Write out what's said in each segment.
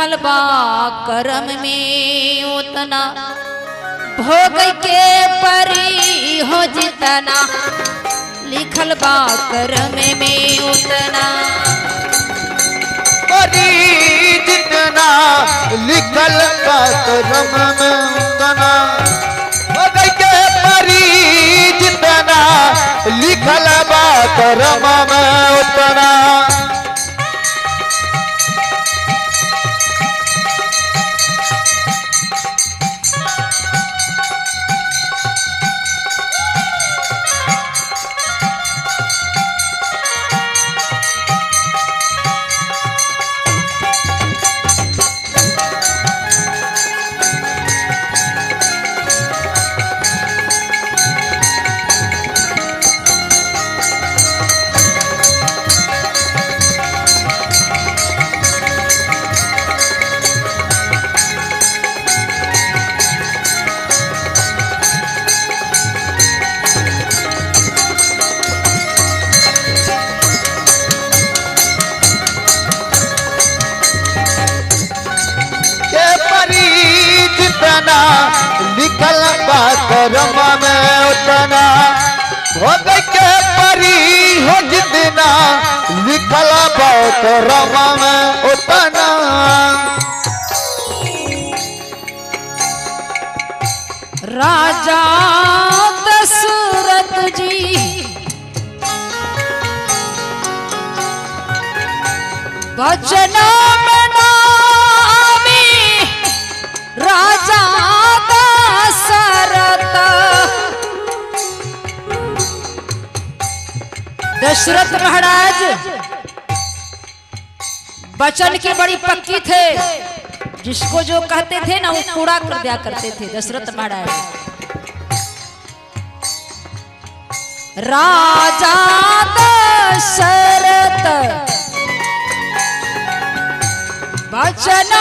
लिखल बा करम में उतना भोग के परी हो जितना लिखल बा करम में उतना परी जितना लिखल बा करम में उतना भोग के परी जितना लिखल बा करम में उतना लिखल बा करम में उतना भोग के परी हो जितना लिखल बा करम में उतना राजा दशरथ जी वचन राजा दशरथ महाराज वचन की बड़ी पक्की थे, जिसको जो कहते थे ना वो पूरा कर दिया करते थे दशरथ महाराज। राजा दशरथ वचन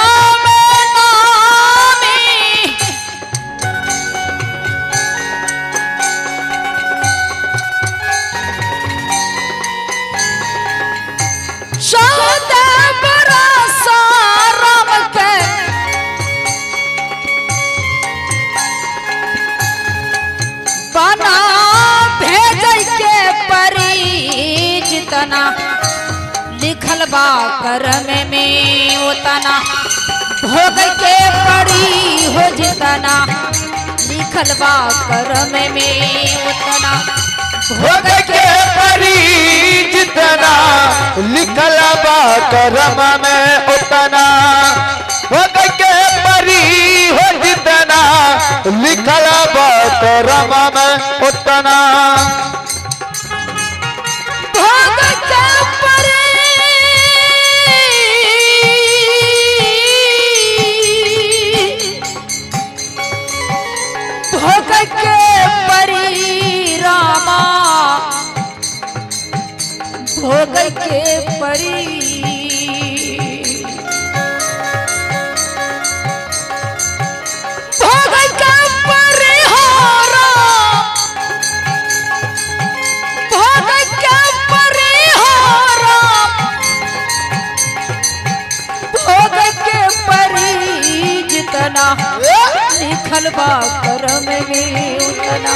जितना लिखल बा करम में उतना भोग के परी हो जितना लिखल बा करम में उतना भोग के परी जितना लिखल बा करम में उतना भोग के परी हो जितना लिखल बा करम में उतना भोग के परी भोग के परी हो भोग के परी हो भोग के परी जितना लिखल बा करम में उतना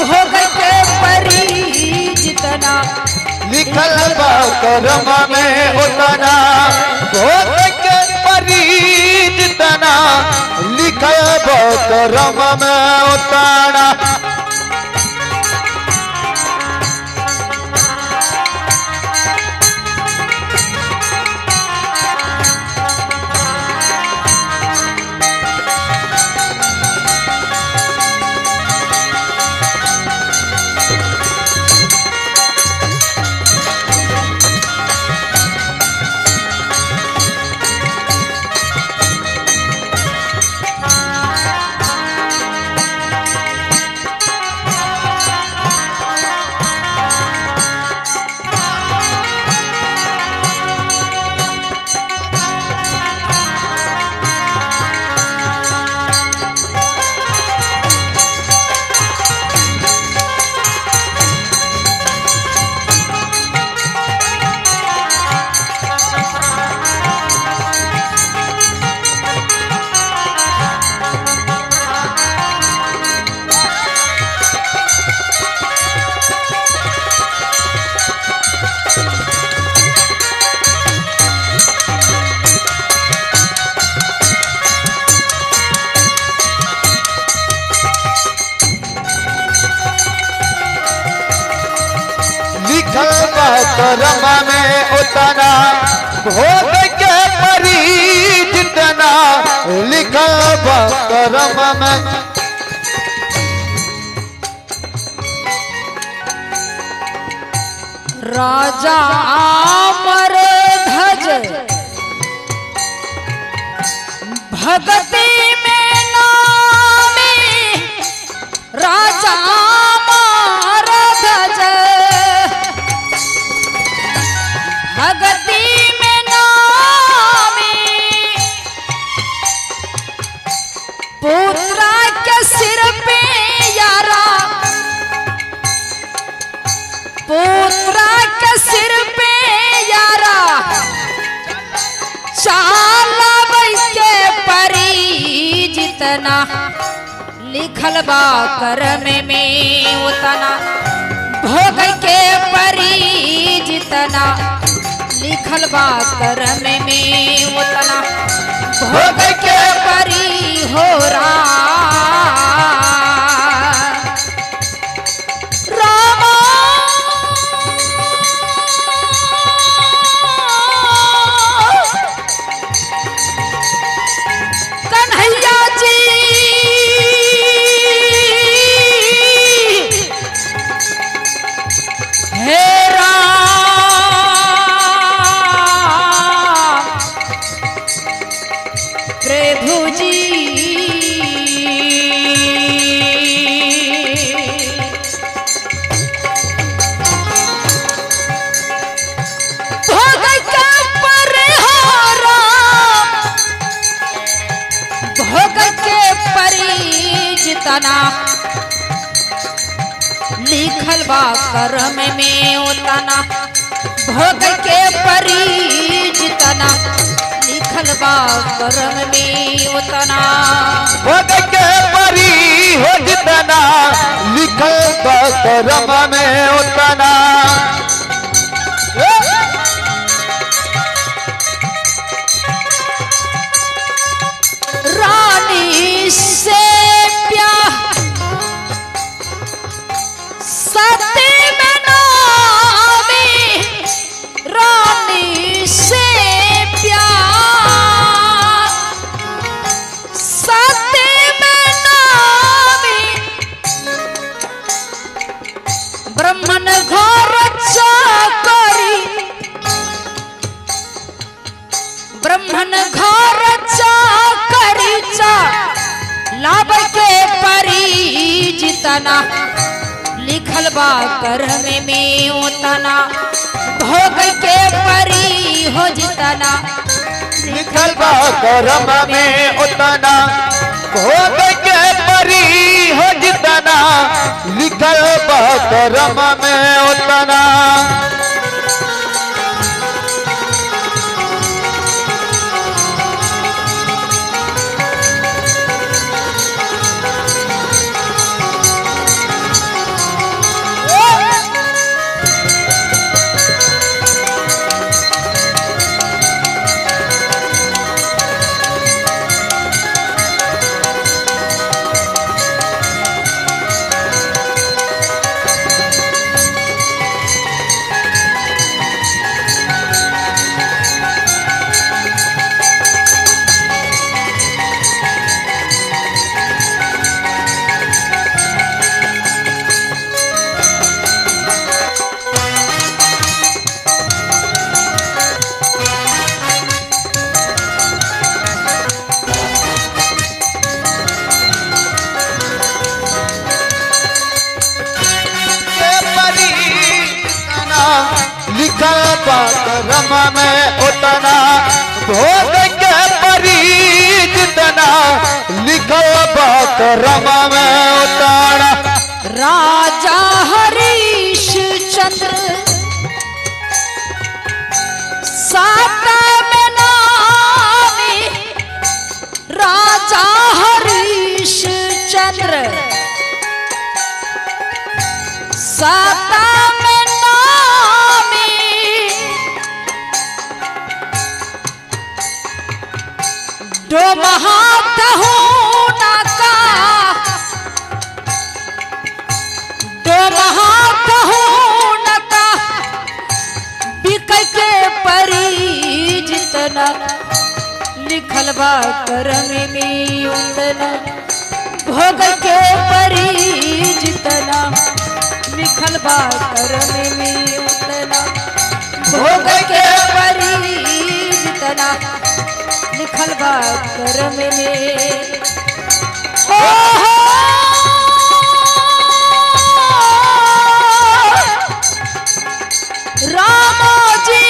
भोग के परी जितना लिखल बा करम में उतना भोग के परी जितना लिखल बा करम में उतना भोग के परी जितना लिखल बा करम में। राजा अमर ध्वज भगति में नामी, राजा अमर ध्वज भगति में नामी, पुत्रा के सिर पे यारा, पुत्रा के सिर पे यारा, चालावै के परी जितना लिखल बा करम में उतना, भोग के परी जितना लिखल बा करम में उतना, भोग के परी हो प्रभु जी। भोग के परिहारा, भोग के परी जितना लिखल बा करम में उतना, भोग के परी जितना लिखल बा करम में उतना, भोग के परी हो जितना लिखल बा करम में उतना। रानी से प्यार सती में नामी, रानी से प्यार सती में नामी, ब्राह्मण घर चाकरी, ब्राह्मण घर चाकरी चा लाभ के परी जितना लिखल बा करम में उतना, भोग के परी हो जितना लिखल बा करम में उतना, भोग के परी हो जितना लिखल बा करम में उतना। लिखल बा करम में उतना, भोग के परी जितना लिखल बा करम में उतना। राजा हरीश चंद्र साता में नामी, राजा हरीश चंद्र साता में नामी, डोमहा कहूँ ना का, डोमहा कहूँ ना का, बिक के परी बा कर्म में उतना भोग के परी जितना लिखल बा कर्म में। ओ राम जी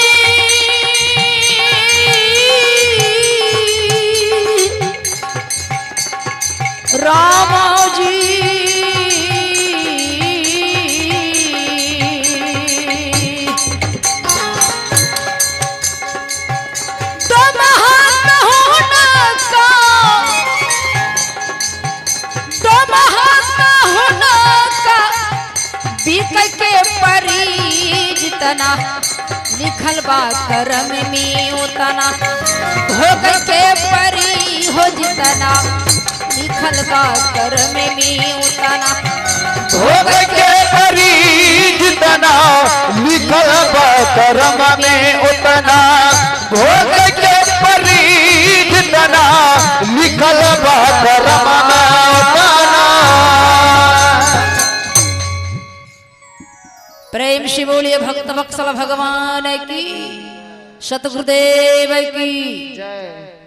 राम जी तुम हाथ होना का तुम हाथ होना का बिक के परी जितना लिखल बा कर्म में उतना भोग के परी हो जितना लिखल बा कर्म में उतना भोग के परी जितना लिखल बा कर्म में उतना भोग के परी जितना लिखल बा कर्म में उतना। प्रेम से बोलिए भक्त वत्सल भगवान की, सतगुरुदेव की जय।